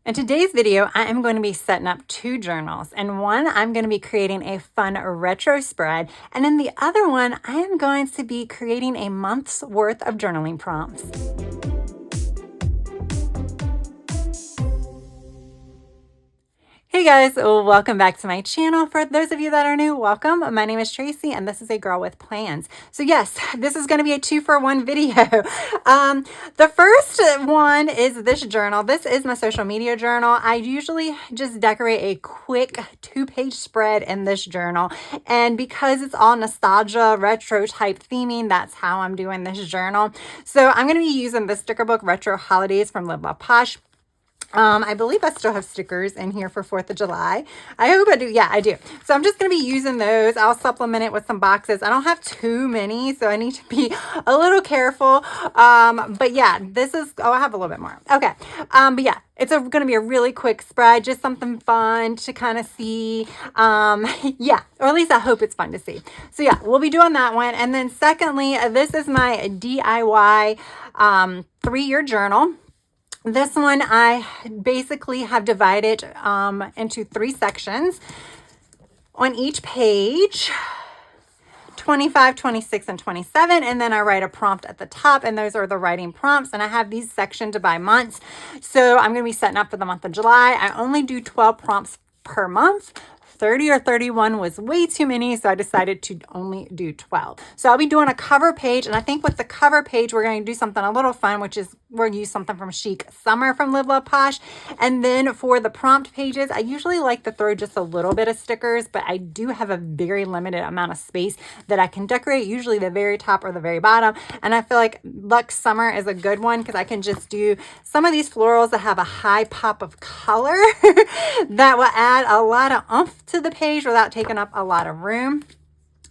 In today's video, I am going to be setting up two journals. In one, I'm going to be creating a fun retro spread. And in the other one, I am going to be creating a month's worth of journaling prompts. Hey guys, welcome back to my channel. For those of you that are new, welcome. My name is Tracy and this is a girl with plans. So yes, this is going to be a 2-for-1 video. The first one is this journal. This is my social media journal. I usually just decorate a quick 2-page spread in this journal. And because it's all nostalgia, retro type theming, that's how I'm doing this journal. So I'm going to be using the sticker book Retro Holidays from Live Love Posh. I believe I still have stickers in here for 4th of July. I hope I do. Yeah, I do. So I'm just going to be using those. I'll supplement it with some boxes. I don't have too many, so I need to be a little careful. But yeah, this is, I have a little bit more. Okay. But yeah, it's going to be a really quick spread, just something fun to kind of see. Yeah, or at least I hope it's fun to see. So yeah, we'll be doing that one. And then secondly, this is my DIY 3-year journal. This one I basically have divided into 3 sections. On each page, 25, 26, and 27, and then I write a prompt at the top, and those are the writing prompts, and I have these sectioned by months. So I'm going to be setting up for the month of July. I only do 12 prompts per month. 30 or 31 was way too many, so I decided to only do 12. So I'll be doing a cover page, and I think with the cover page, we're going to do something a little fun, which is we're going to use something from Chic Summer from Live Love Posh. And then for the prompt pages, I usually like to throw just a little bit of stickers, but I do have a very limited amount of space that I can decorate, usually the very top or the very bottom. And I feel like Luxe Summer is a good one because I can just do some of these florals that have a high pop of color that will add a lot of oomph to the page without taking up a lot of room.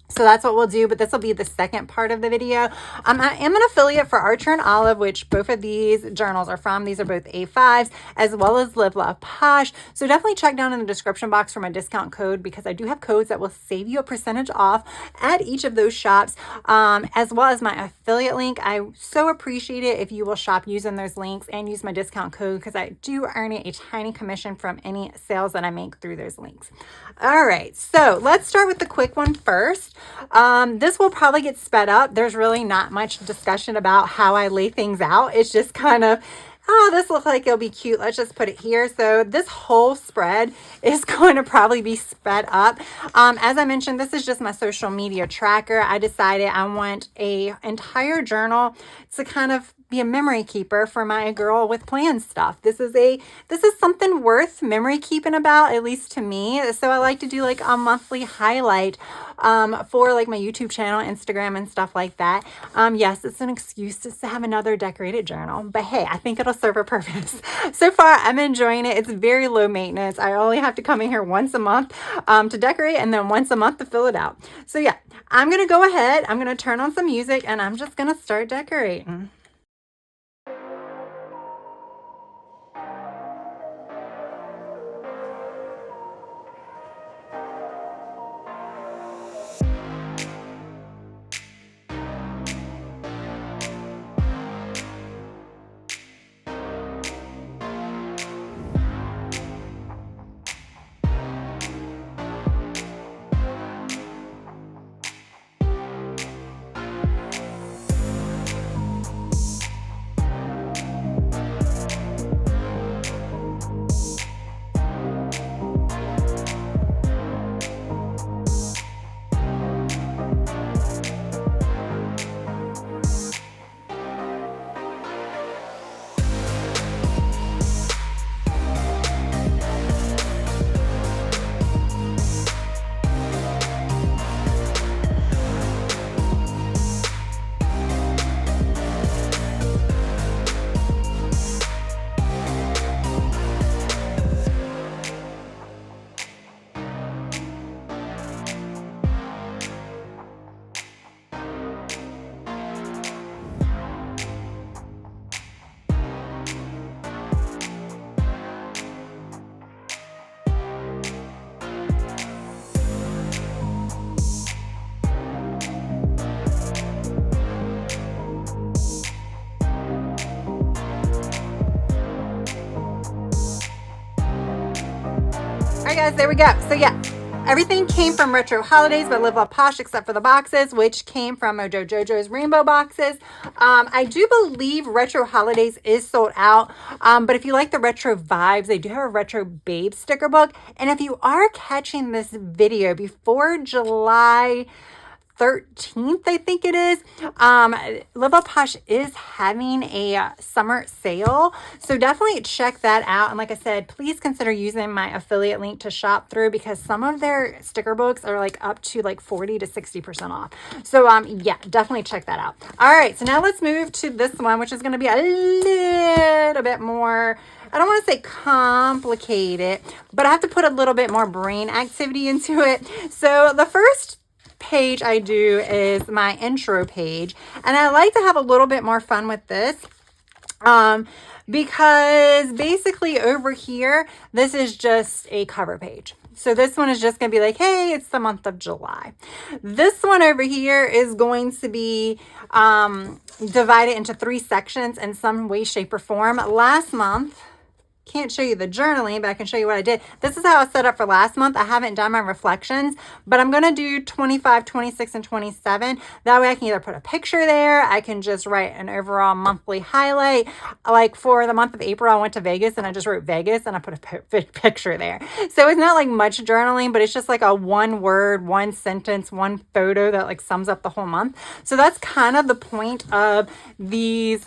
So that's what we'll do, but this will be the second part of the video. I am an affiliate for Archer and Olive, which both of these journals are from. These are both A5s, as well as Live Love Posh. So definitely check down in the description box for my discount code, because I do have codes that will save you a percentage off at each of those shops, as well as my affiliate link. I so appreciate it if you will shop using those links and use my discount code, because I do earn a tiny commission from any sales that I make through those links. All right, so let's start with the quick one first. This will probably get sped up. There's really not much discussion about how I lay things out. It's just kind of, oh, this looks like it'll be cute. Let's just put it here. So this whole spread is going to probably be sped up. As I mentioned, this is just my social media tracker. I decided I want a entire journal to kind of be a memory keeper for my girl with plans stuff. This is something worth memory keeping about, at least to me. So I like to do like a monthly highlight for like my YouTube channel, Instagram, and stuff like that. Yes, it's an excuse just to have another decorated journal, but hey, I think it'll serve a purpose. So far, I'm enjoying it. It's very low maintenance. I only have to come in here once a month to decorate, and then once a month to fill it out. So yeah, I'm going to go ahead. I'm going to turn on some music, and I'm just going to start decorating. right, guys, there we go. So yeah, everything came from Retro Holidays by Live Love Posh, except for the boxes, which came from Mojo Jojo's rainbow boxes. I do believe Retro Holidays is sold out, but if you like the retro vibes, they do have a Retro Babe sticker book. And if you are catching this video before July 13th, I think it is, Live Up Posh is having a summer sale, so definitely check that out. And like I said, please consider using my affiliate link to shop through, because some of their sticker books are like up to like 40 to 60% off. So yeah, definitely check that out. All right, so now let's move to this one, which is going to be a little bit more, I don't want to say complicated, but I have to put a little bit more brain activity into it. So the first page I do is my intro page, and I like to have a little bit more fun with this, because basically over here, this is just a cover page. So this one is just going to be like, hey, it's the month of July. This one over here is going to be divided into 3 sections in some way, shape, or form. Last month, can't show you the journaling, but I can show you what I did. This is how I set up for last month. I haven't done my reflections, but I'm going to do 25, 26, and 27. That way I can either put a picture there. I can just write an overall monthly highlight. Like for the month of April, I went to Vegas and I just wrote Vegas and I put a picture there. So it's not like much journaling, but it's just like a 1 word, 1 sentence, 1 photo that like sums up the whole month. So that's kind of the point of these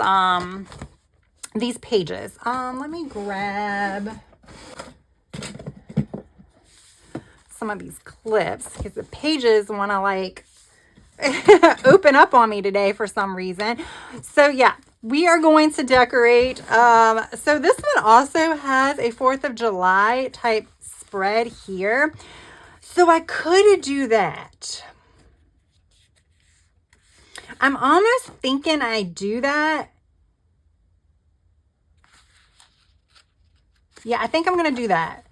pages. Let me grab some of these clips, because the pages want to like open up on me today for some reason. So yeah, we are going to decorate. So this one also has a 4th of July type spread here. So I could do that. I'm almost thinking I do that. Yeah, I think I'm going to do that.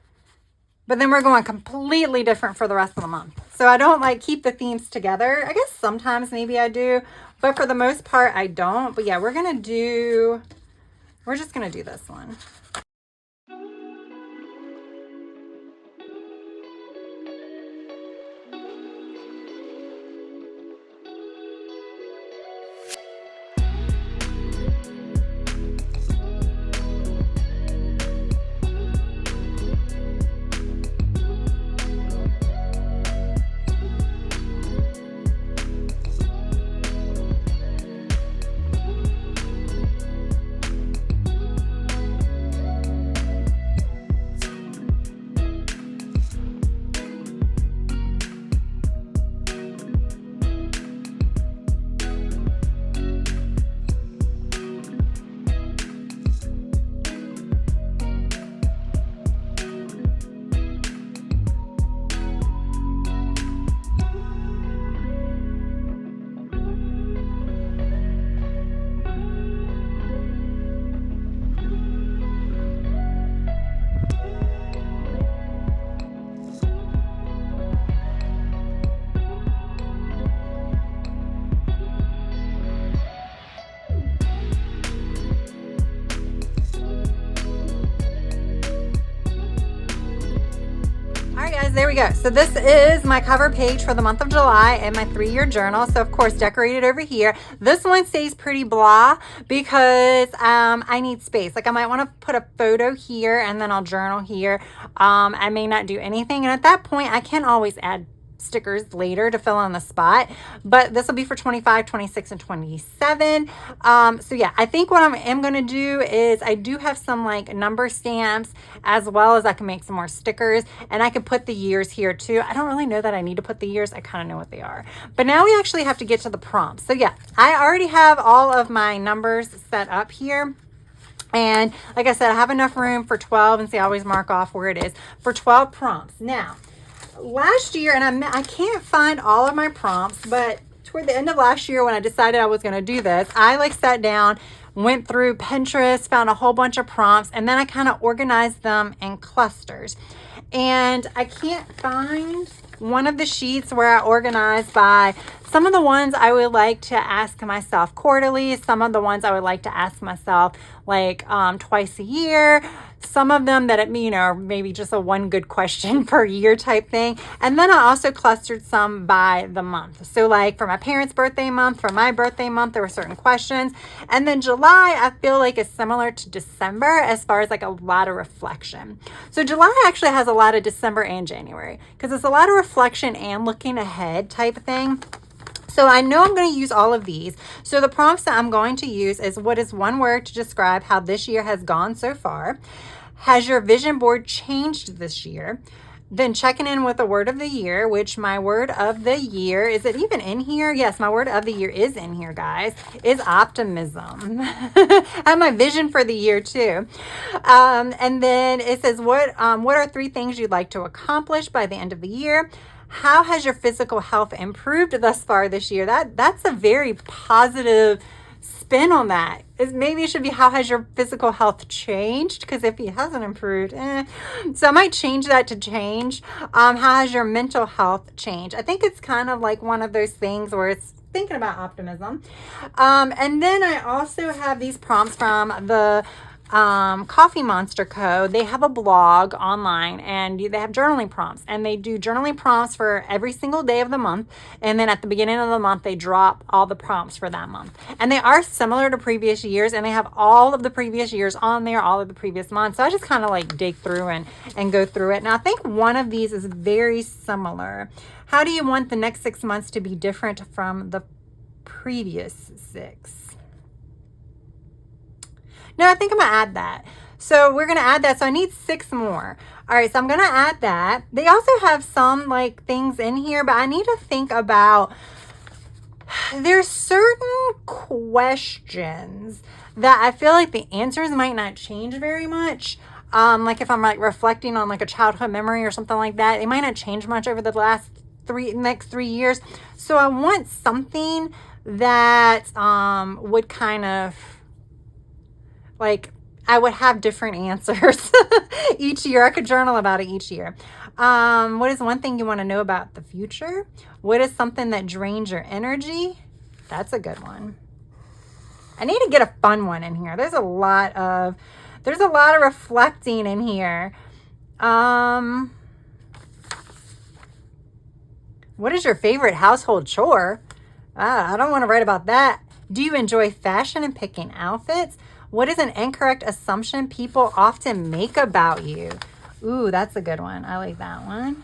But then we're going completely different for the rest of the month. So I don't like keep the themes together. I guess sometimes maybe I do, but for the most part I don't. But yeah, we're just going to do this one. There we go. So this is my cover page for the month of July and my 3-year journal. So of course, decorated over here. This one stays pretty blah because I need space. Like I might want to put a photo here and then I'll journal here. I may not do anything. And at that point, I can always add stickers later to fill in the spot, but this will be for 25, 26, and 27. So yeah, I think what I am going to do is I do have some like number stamps, as well as I can make some more stickers, and I can put the years here too. I don't really know that I need to put the years. I kind of know what they are, but now we actually have to get to the prompts. So yeah, I already have all of my numbers set up here. And like I said, I have enough room for 12, and see, I always mark off where it is for 12 prompts. Now, last year, and I can't find all of my prompts, but toward the end of last year when I decided I was going to do this, I like sat down, went through Pinterest, found a whole bunch of prompts, and then I kind of organized them in clusters. And I can't find one of the sheets where I organize by some of the ones I would like to ask myself quarterly, some of the ones I would like to ask myself like twice a year, some of them that maybe just a one good question per year type thing. And then I also clustered some by the month. So like for my parents' birthday month, for my birthday month, there were certain questions. And then July, I feel like is similar to December as far as like a lot of reflection. So July actually has a lot of December and January because it's a lot of reflection and looking ahead type thing. So I know I'm going to use all of these. So the prompts that I'm going to use is, what is one word to describe how this year has gone so far? Has your vision board changed this year? Then checking in with the word of the year, which my word of the year, is it even in here? Yes, my word of the year is in here, guys, is optimism. I have my vision for the year too. And then it says, what are 3 things you'd like to accomplish by the end of the year? How has your physical health improved thus far this year? That's a very positive spin on that. Maybe it should be, how has your physical health changed? Because if it hasn't improved, So I might change that to change. How has your mental health changed? I think it's kind of like one of those things where it's thinking about optimism. And then I also have these prompts from the Coffee Monster Co. They have a blog online and they have journaling prompts, and they do journaling prompts for every single day of the month. And then at the beginning of the month, they drop all the prompts for that month. And they are similar to previous years, and they have all of the previous years on there, all of the previous months. So I just kind of like dig through and go through it. Now I think one of these is very similar. How do you want the next 6 months to be different from the previous 6? No, I think I'm going to add that. So we're going to add that. So I need 6 more. All right, so I'm going to add that. They also have some like things in here, but I need to think about, there's certain questions that I feel like the answers might not change very much. Like if I'm like reflecting on like a childhood memory or something like that, it might not change much over the next 3 years. So I want something that would kind of, like, I would have different answers each year. I could journal about it each year. What is one thing you want to know about the future? What is something that drains your energy? That's a good one. I need to get a fun one in here. There's a lot of reflecting in here. What is your favorite household chore? I don't want to write about that. Do you enjoy fashion and picking outfits? What is an incorrect assumption people often make about you? Ooh, that's a good one. I like that one.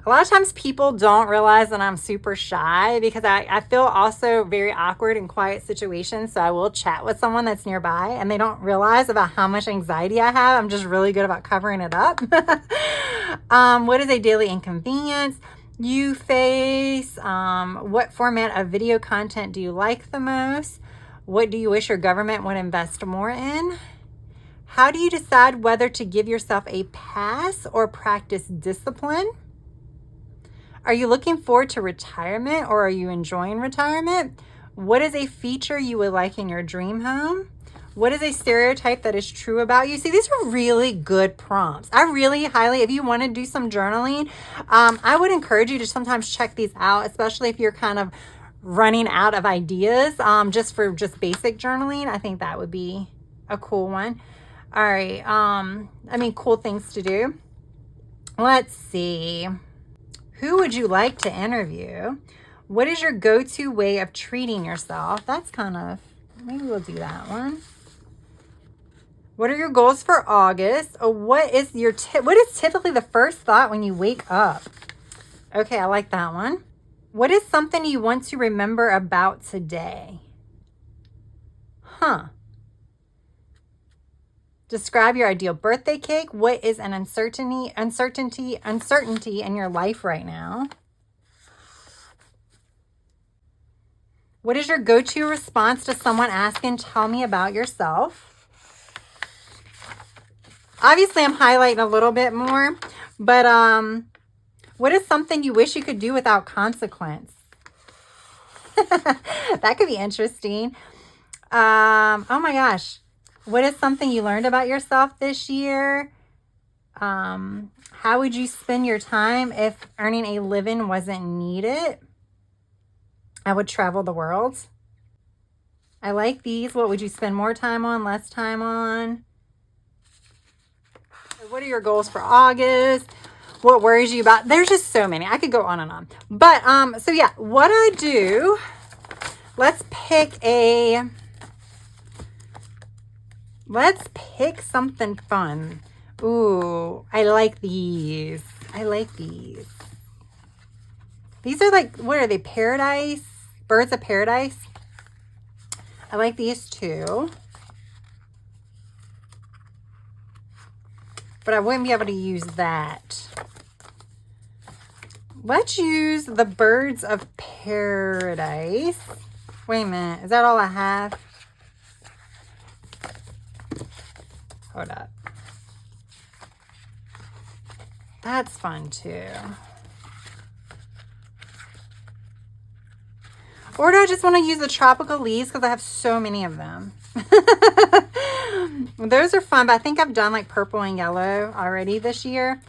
A lot of times people don't realize that I'm super shy because I feel also very awkward in quiet situations. So I will chat with someone that's nearby and they don't realize about how much anxiety I have. I'm just really good about covering it up. What is a daily inconvenience you face? What format of video content do you like the most? What do you wish your government would invest more in? How do you decide whether to give yourself a pass or practice discipline? Are you looking forward to retirement or are you enjoying retirement? What is a feature you would like in your dream home? What is a stereotype that is true about you? See, these are really good prompts. I really highly, if you want to do some journaling, I would encourage you to sometimes check these out, especially if you're kind of running out of ideas just for basic journaling. I think that would be a cool one. All right. Cool things to do. Let's see. Who would you like to interview? What is your go-to way of treating yourself? That's kind of, maybe we'll do that one. What are your goals for August? What is typically the first thought when you wake up? Okay, I like that one. What is something you want to remember about today? Describe your ideal birthday cake. What is an uncertainty in your life right now? What is your go-to response to someone asking, tell me about yourself? Obviously, I'm highlighting a little bit more, but what is something you wish you could do without consequence? That could be interesting. Oh my gosh. What is something you learned about yourself this year? How would you spend your time if earning a living wasn't needed? I would travel the world. I like these. What would you spend more time on, less time on? What are your goals for August? What worries you about? There's just so many. I could go on and on. But so yeah, what I do, let's pick something fun. Ooh, I like these. I like these. These are like, what are they? Paradise? Birds of Paradise. I like these too. But I wouldn't be able to use that. Let's use the Birds of Paradise. Wait a minute. Is that all I have? Hold up. That's fun too. Or do I just want to use the tropical leaves because I have so many of them? Those are fun, but I think I've done like purple and yellow already this year.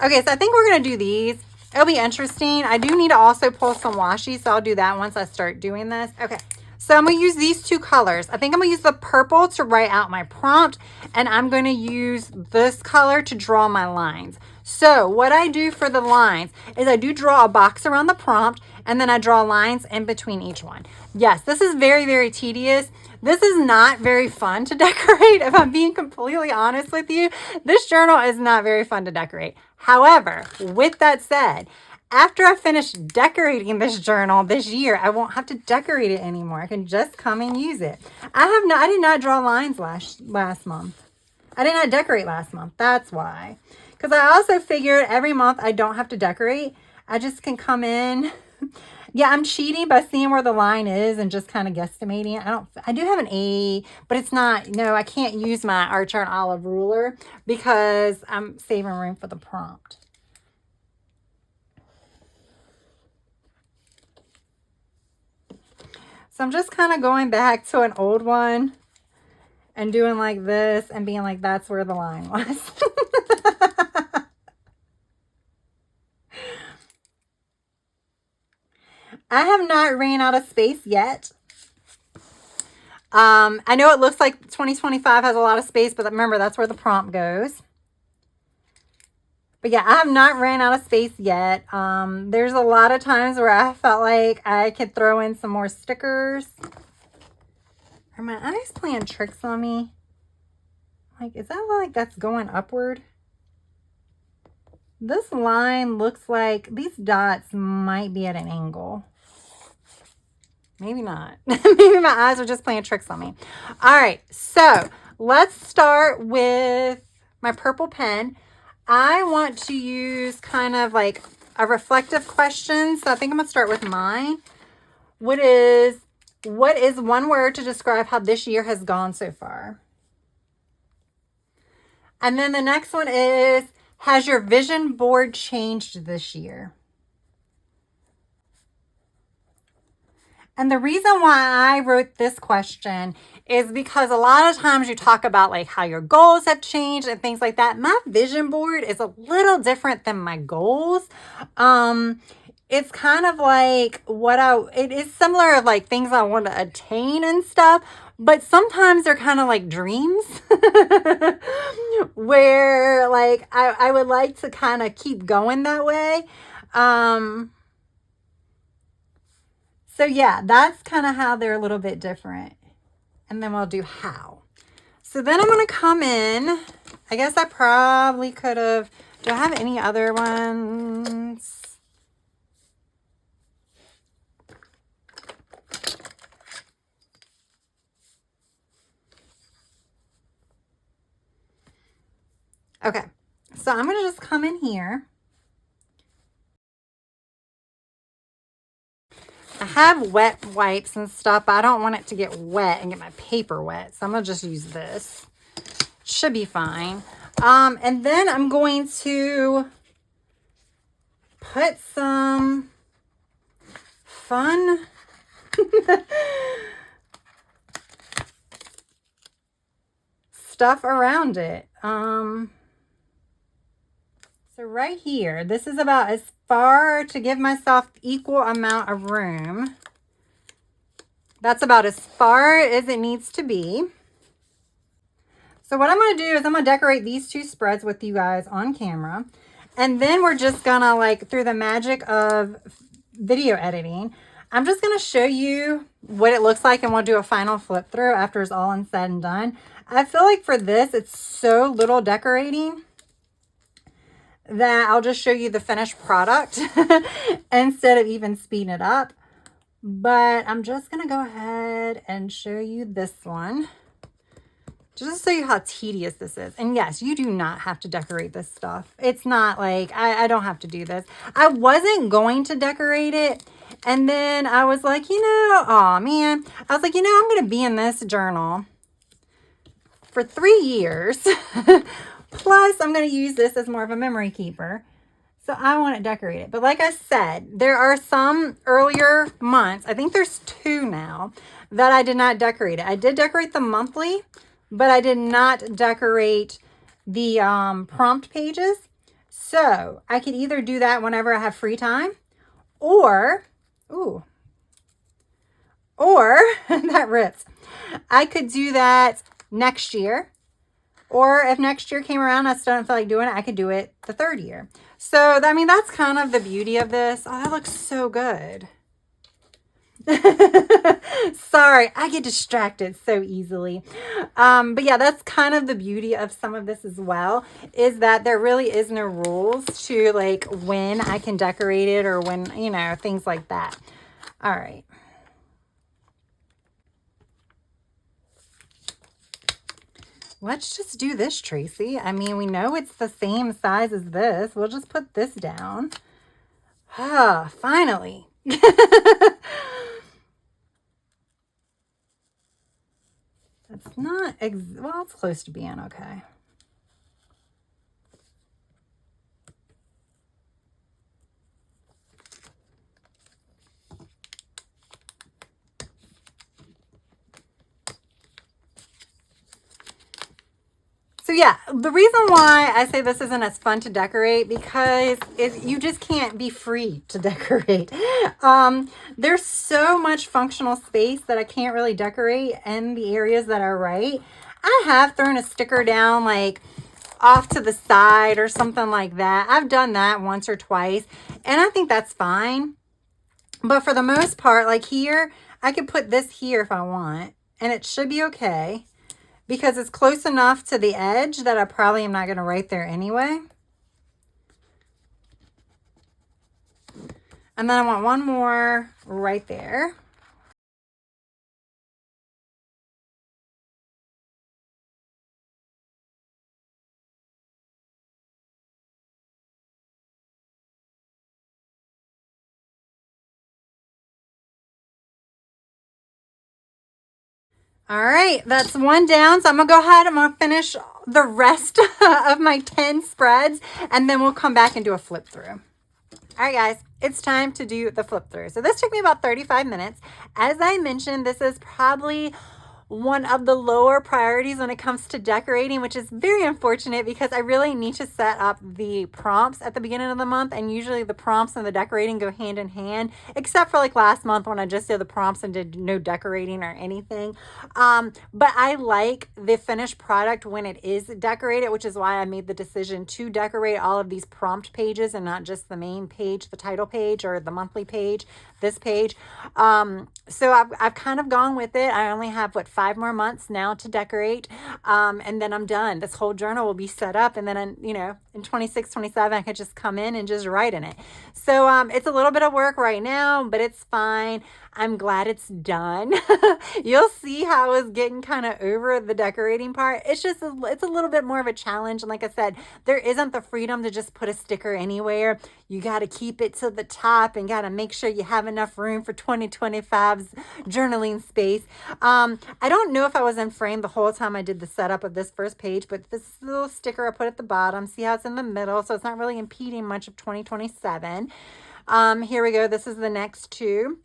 Okay, so I think we're going to do these. It'll be interesting. I do need to also pull some washi, so I'll do that once I start doing this. Okay, so I'm going to use these two colors. I think I'm going to use the purple to write out my prompt, and I'm going to use this color to draw my lines. So what I do for the lines is I do draw a box around the prompt, and then I draw lines in between each one. Yes, this is very, very tedious. This is not very fun to decorate. If I'm being completely honest with you, this journal is not very fun to decorate. However, with that said, after I finish decorating this journal this year, I won't have to decorate it anymore. I can just come and use it. I did not draw lines last month. I did not decorate last month. That's why. Because I also figured every month I don't have to decorate. I just can come in. Yeah, I'm cheating by seeing where the line is and just kind of guesstimating. I do have an A, but it's not, no, I can't use my Archer and Olive ruler because I'm saving room for the prompt. So I'm just kind of going back to an old one and doing like this and being like, that's where the line was. I have not ran out of space yet. I know it looks like 2025 has a lot of space, but remember, that's where the prompt goes. But yeah, I have not ran out of space yet. There's a lot of times where I felt like I could throw in some more stickers. Are my eyes playing tricks on me? Like, is that like that's going upward? This line looks like these dots might be at an angle. Maybe not. Maybe my eyes are just playing tricks on me. All right, so let's start with my purple pen. I want to use kind of like a reflective question. So I think I'm going to start with mine. What is one word to describe how this year has gone so far? And then the next one is, has your vision board changed this year? And the reason why I wrote this question is because a lot of times you talk about like how your goals have changed and things like that. My vision board is a little different than my goals. It's kind of like it is similar of like things I want to attain and stuff, but sometimes they're kind of like dreams where like I would like to kind of keep going that way. So yeah, that's kind of how they're a little bit different. And then we'll do how. So then I'm going to come in. I guess I probably could have, do I have any other ones? Okay, so I'm going to just come in here. I have wet wipes and stuff, but I don't want it to get wet and get my paper wet. So I'm going to just use this. Should be fine. And then I'm going to put some fun stuff around it. So right here, this is about as far to give myself equal amount of room. That's about as far as it needs to be. So what I'm going to do is I'm going to decorate these two spreads with you guys on camera. And then we're just going to, like, through the magic of video editing, I'm just going to show you what it looks like, and we'll do a final flip through after it's all said and done. I feel like for this, it's so little decorating that I'll just show you the finished product instead of even speeding it up. But I'm just going to go ahead and show you this one, just to show you how tedious this is. And yes, you do not have to decorate this stuff. It's not like, I don't have to do this. I wasn't going to decorate it. And then I was like, oh man. I was like, I'm going to be in this journal for 3 years. Plus, I'm going to use this as more of a memory keeper. So I want to decorate it. But like I said, there are some earlier months, I think there's 2 now, that I did not decorate it. I did decorate the monthly, but I did not decorate the prompt pages. So I could either do that whenever I have free time, or that rips. I could do that next year. Or if next year came around, I still don't feel like doing it, I could do it the 3rd year. So, I mean, that's kind of the beauty of this. Oh, that looks so good. Sorry, I get distracted so easily. But yeah, that's kind of the beauty of some of this as well, is that there really is no rules to, like, when I can decorate it or when, things like that. All right. Let's just do this, Tracy. I mean, we know it's the same size as this. We'll just put this down. Ah, finally. That's not, well, it's close to being okay. So yeah, the reason why I say this isn't as fun to decorate, because you just can't be free to decorate. There's so much functional space that I can't really decorate in the areas that are right. I have thrown a sticker down, like, off to the side or something like that. I've done that once or twice, and I think that's fine. But for the most part, like here, I could put this here if I want, and it should be okay, because it's close enough to the edge that I probably am not going to write there anyway. And then I want one more right there. All right, that's one down. So I'm going to go ahead. I'm going to finish the rest of my 10 spreads, and then we'll come back and do a flip through. All right, guys, it's time to do the flip through. So this took me about 35 minutes. As I mentioned, this is probably one of the lower priorities when it comes to decorating, which is very unfortunate because I really need to set up the prompts at the beginning of the month, and usually the prompts and the decorating go hand in hand, except for like last month when I just did the prompts and did no decorating or anything. But I like the finished product when it is decorated, which is why I made the decision to decorate all of these prompt pages and not just the main page, the title page, or the monthly page, this page. So I've kind of gone with it. I only have, 5 more months now to decorate. And then I'm done. This whole journal will be set up. And then, in 26, 27, I could just come in and just write in it. So it's a little bit of work right now, but it's fine. I'm glad it's done. You'll see how I was getting kind of over the decorating part. It's a little bit more of a challenge. And like I said, there isn't the freedom to just put a sticker anywhere. You got to keep it to the top and got to make sure you have enough room for 2025's journaling space. I don't know if I was in frame the whole time I did the setup of this first page, but this little sticker I put at the bottom, see how it's in the middle, so it's not really impeding much of 2027. Here we go. This is the next 2.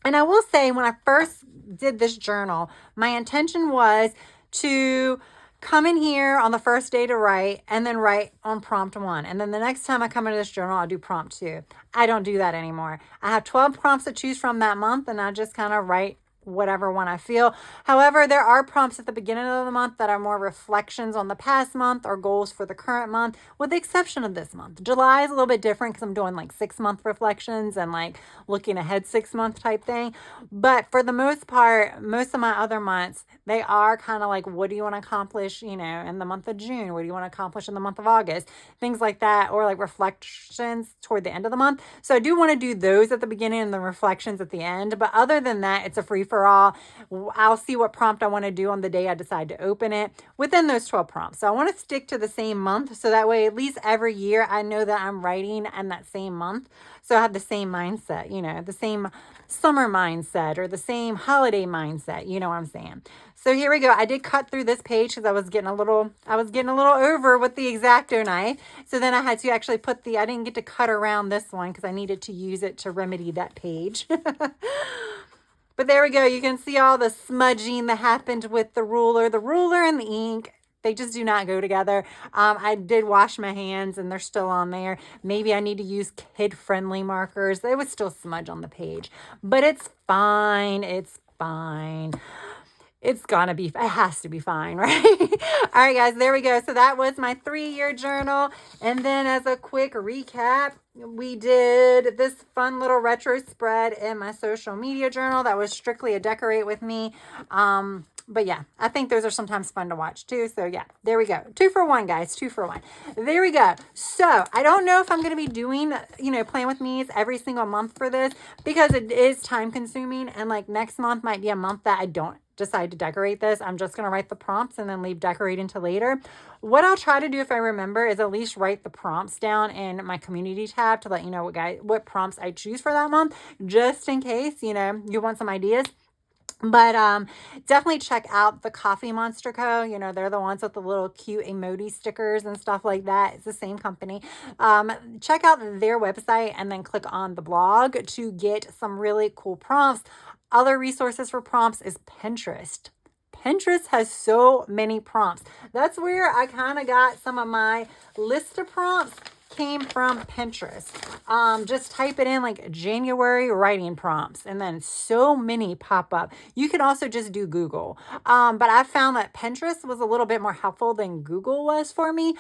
And I will say, when I first did this journal, my intention was to come in here on the first day to write and then write on prompt 1. And then the next time I come into this journal, I'll do prompt 2. I don't do that anymore. I have 12 prompts to choose from that month, and I just kind of write whatever one I feel. However, there are prompts at the beginning of the month that are more reflections on the past month or goals for the current month, with the exception of this month. July is a little bit different because I'm doing like 6-month reflections and like looking ahead 6-month type thing. But for the most part, most of my other months, they are kind of like, what do you want to accomplish, in the month of June? What do you want to accomplish in the month of August? Things like that, or like reflections toward the end of the month. So I do want to do those at the beginning and the reflections at the end. But other than that, it's a free for all. I'll see what prompt I want to do on the day I decide to open it within those 12 prompts. So I want to stick to the same month. So that way, at least every year, I know that I'm writing in that same month. So I have the same mindset, the same summer mindset or the same holiday mindset. You know what I'm saying? So here we go. I did cut through this page because I was getting a little over with the X-Acto knife. So then I had to actually I didn't get to cut around this one because I needed to use it to remedy that page. But there we go. You can see all the smudging that happened with the ruler. The ruler and the ink, they just do not go together. I did wash my hands and they're still on there. Maybe I need to use kid-friendly markers. They would still smudge on the page. But it's fine. It's fine. It has to be fine, right? All right, guys, there we go. So that was my 3-year journal. And then as a quick recap, we did this fun little retro spread in my social media journal that was strictly a decorate with me. But yeah, I think those are sometimes fun to watch too. So yeah, there we go. 2 for 1, guys. 2 for 1. There we go. So I don't know if I'm going to be doing, plan with me's every single month for this because it is time consuming. And like next month might be a month that I don't decide to decorate this. I'm just going to write the prompts and then leave decorating till later. What I'll try to do if I remember is at least write the prompts down in my community tab to let you know what prompts I choose for that month, just in case, you want some ideas. But definitely check out the Coffee Monster Co. They're the ones with the little cute emoji stickers and stuff like that. It's the same company. Check out their website and then click on the blog to get some really cool prompts. Other resources for prompts is Pinterest. Pinterest has so many prompts. That's where I kind of got some of my list of prompts came from Pinterest. Just type it in like January writing prompts and then so many pop up. You can also just do Google. But I found that Pinterest was a little bit more helpful than Google was for me,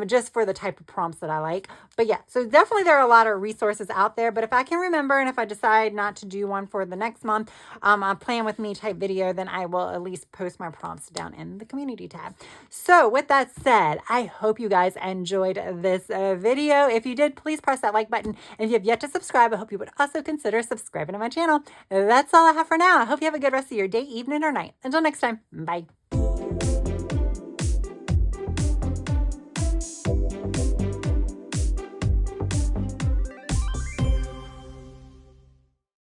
just for the type of prompts that I like. But yeah, so definitely there are a lot of resources out there. But if I can remember and if I decide not to do one for the next month, a plan with me type video, then I will at least post my prompts down in the community tab. So with that said, I hope you guys enjoyed this video. If you did, please press that like button. And if you have yet to subscribe, I hope you would also consider subscribing to my channel. That's all I have for now. I hope you have a good rest of your day, evening, or night. Until next time, bye.